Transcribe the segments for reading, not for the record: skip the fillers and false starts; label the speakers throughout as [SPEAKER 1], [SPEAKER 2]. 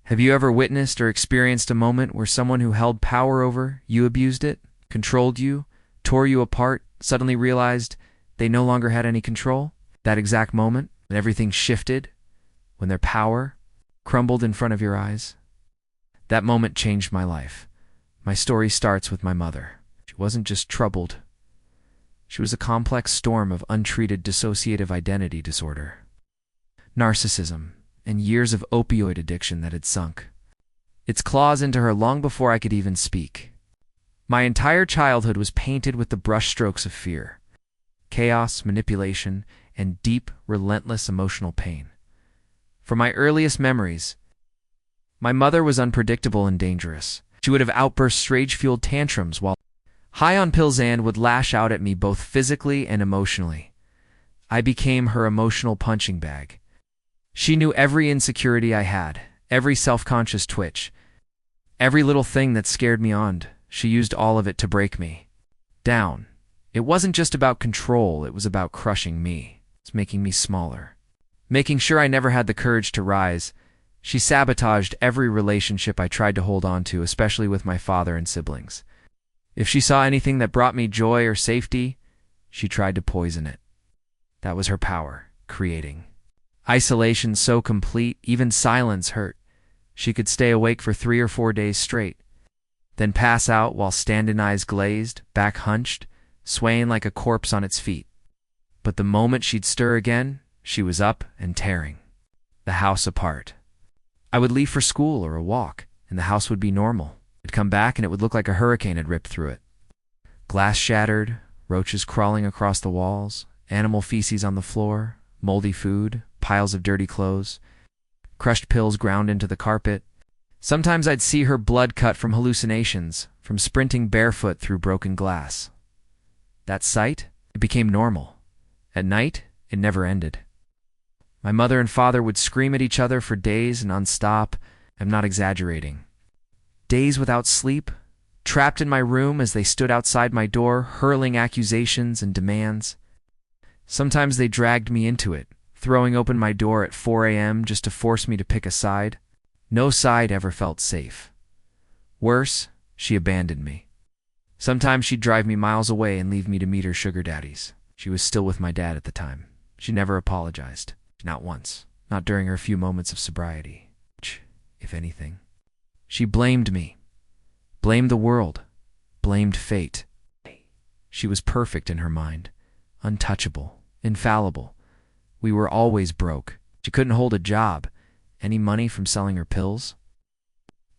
[SPEAKER 1] Have you ever witnessed or experienced a moment where someone who held power over you abused it, controlled you, tore you apart, suddenly realized they no longer had any control? That exact moment when everything shifted, when their power crumbled in front of your eyes? That moment changed my life. My story starts with my mother. She wasn't just troubled. She was a complex storm of untreated dissociative identity disorder, narcissism, and years of opioid addiction that had sunk its claws into her long before I could even speak. My entire childhood was painted with the brushstrokes of fear, chaos, manipulation, and deep, relentless emotional pain. From my earliest memories, my mother was unpredictable and dangerous. She would have outburst rage-fueled tantrums while high on pills and would lash out at me both physically and emotionally. I became her emotional punching bag. She knew every insecurity I had, every self-conscious twitch, every little thing that scared me on. She used all of it to break me down. It wasn't just about control, it was about crushing me. It's making me smaller, making sure I never had the courage to rise. She sabotaged every relationship I tried to hold on to, especially with my father and siblings. If she saw anything that brought me joy or safety, she tried to poison it. That was her power, creating isolation so complete, even silence hurt. She could stay awake for 3 or 4 days straight, then pass out while standing eyes glazed, back hunched, swaying like a corpse on its feet. But the moment she'd stir again, she was up and tearing the house apart. I would leave for school or a walk, and the house would be normal. I'd come back and it would look like a hurricane had ripped through it. Glass shattered, roaches crawling across the walls, animal feces on the floor, moldy food, piles of dirty clothes, crushed pills ground into the carpet. Sometimes I'd see her blood cut from hallucinations, from sprinting barefoot through broken glass. That sight, it became normal. At night, it never ended. My mother and father would scream at each other for days nonstop. I'm not exaggerating. Days without sleep, trapped in my room as they stood outside my door, hurling accusations and demands. Sometimes they dragged me into it, throwing open my door at 4 a.m. just to force me to pick a side. No side ever felt safe. Worse, she abandoned me. Sometimes she'd drive me miles away and leave me to meet her sugar daddies. She was still with my dad at the time. She never apologized. Not once. Not during her few moments of sobriety. If anything. She blamed me. Blamed the world. Blamed fate. She was perfect in her mind. Untouchable. Infallible. We were always broke. She couldn't hold a job. Any money from selling her pills?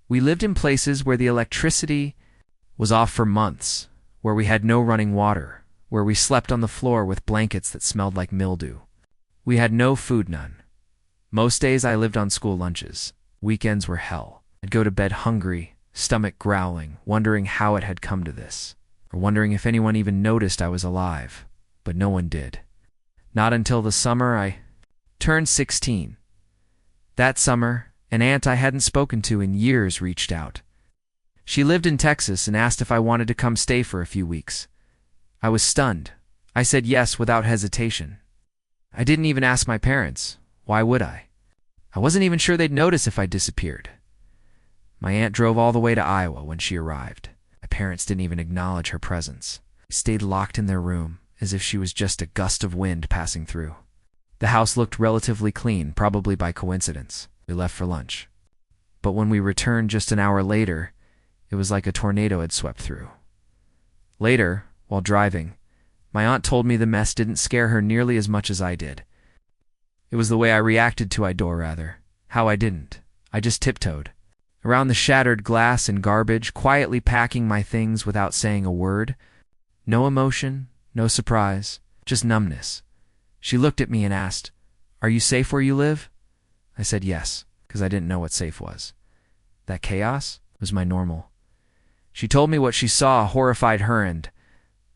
[SPEAKER 1] We lived in places where the electricity was off for months, where we had no running water, where we slept on the floor with blankets that smelled like mildew. We had no food, none. Most days I lived on school lunches. Weekends were hell. I'd go to bed hungry, stomach growling, wondering how it had come to this, or wondering if anyone even noticed I was alive. But no one did. Not until the summer I turned 16. That summer, an aunt I hadn't spoken to in years reached out. She lived in Texas and asked if I wanted to come stay for a few weeks. I was stunned. I said yes without hesitation. I didn't even ask my parents. Why would I? I wasn't even sure they'd notice if I disappeared. My aunt drove all the way to Iowa when she arrived. My parents didn't even acknowledge her presence. They stayed locked in their room, as if she was just a gust of wind passing through. The house looked relatively clean, probably by coincidence. We left for lunch. But when we returned just an hour later, it was like a tornado had swept through. Later, while driving, my aunt told me the mess didn't scare her nearly as much as I did. It was the way I reacted to how I didn't. I just tiptoed around the shattered glass and garbage, quietly packing my things without saying a word. No emotion, no surprise, just numbness. She looked at me and asked, "Are you safe where you live?" I said yes, because I didn't know what safe was. That chaos was my normal. She told me what she saw horrified her and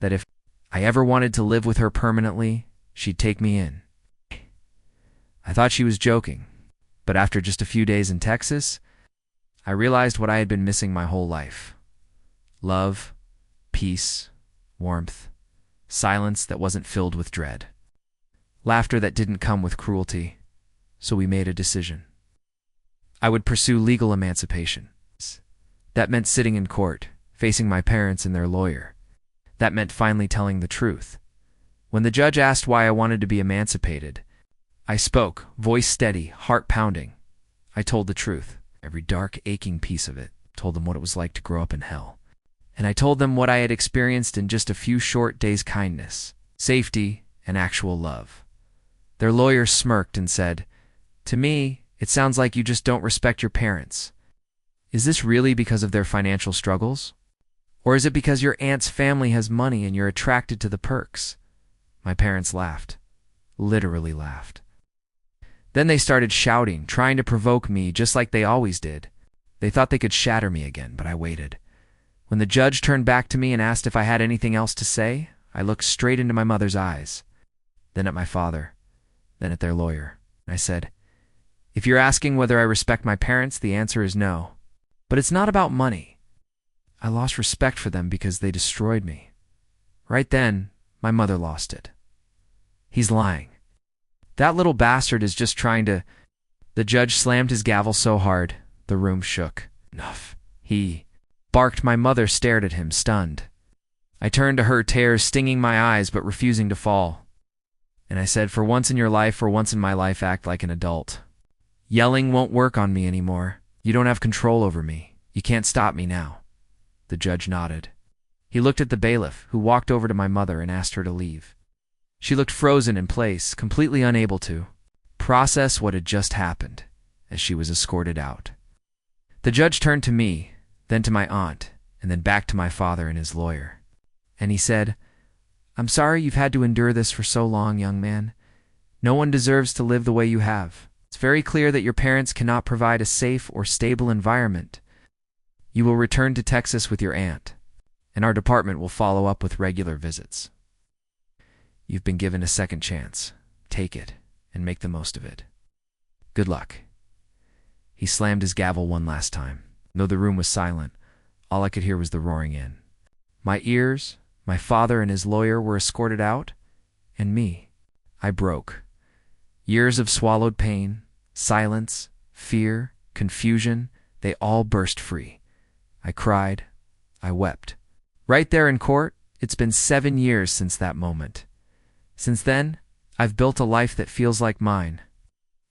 [SPEAKER 1] that if I ever wanted to live with her permanently, she'd take me in. I thought she was joking, but after just a few days in Texas, I realized what I had been missing my whole life. Love, peace, warmth, silence that wasn't filled with dread. Laughter that didn't come with cruelty, so we made a decision. I would pursue legal emancipation. That meant sitting in court, facing my parents and their lawyer. That meant finally telling the truth. When the judge asked why I wanted to be emancipated, I spoke, voice steady, heart pounding. I told the truth, every dark, aching piece of it. Told them what it was like to grow up in hell. And I told them what I had experienced in just a few short days' kindness, safety, and actual love. Their lawyer smirked and said, "To me, it sounds like you just don't respect your parents. Is this really because of their financial struggles? Or is it because your aunt's family has money and you're attracted to the perks?" My parents laughed. Literally laughed. Then they started shouting, trying to provoke me just like they always did. They thought they could shatter me again, but I waited. When the judge turned back to me and asked if I had anything else to say, I looked straight into my mother's eyes, then at my father, then at their lawyer. I said, "If you're asking whether I respect my parents, the answer is no. But it's not about money. I lost respect for them because they destroyed me." Right then, my mother lost it. "He's lying. That little bastard is just trying to—" The judge slammed his gavel so hard, the room shook. "Enough," he barked. My mother stared at him, stunned. I turned to her, tears stinging my eyes but refusing to fall. And I said, "For once in your life, for once in my life, act like an adult. Yelling won't work on me anymore. You don't have control over me. You can't stop me now." The judge nodded. He looked at the bailiff, who walked over to my mother and asked her to leave. She looked frozen in place, completely unable to process what had just happened, as she was escorted out. The judge turned to me, then to my aunt, and then back to my father and his lawyer. And he said, "I'm sorry you've had to endure this for so long, young man. No one deserves to live the way you have. It's very clear that your parents cannot provide a safe or stable environment. You will return to Texas with your aunt, and our department will follow up with regular visits. You've been given a second chance. Take it, and make the most of it. Good luck." He slammed his gavel one last time. Though the room was silent, all I could hear was the roaring in. My ears, my father and his lawyer were escorted out, and me. I broke. Years of swallowed pain, silence, fear, confusion, they all burst free. I cried. I wept. Right there in court, it's been 7 years since that moment. Since then, I've built a life that feels like mine.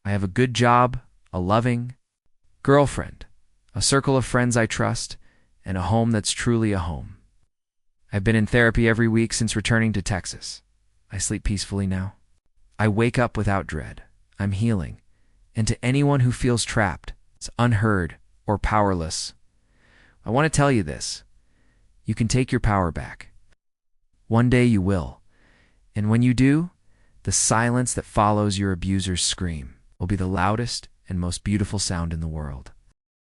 [SPEAKER 1] I have a good job, a loving girlfriend, a circle of friends I trust, and a home that's truly a home. I've been in therapy every week since returning to Texas. I sleep peacefully now. I wake up without dread. I'm healing. And to anyone who feels trapped, unheard, or powerless, I want to tell you this. You can take your power back. One day you will. And when you do, the silence that follows your abuser's scream will be the loudest and most beautiful sound in the world.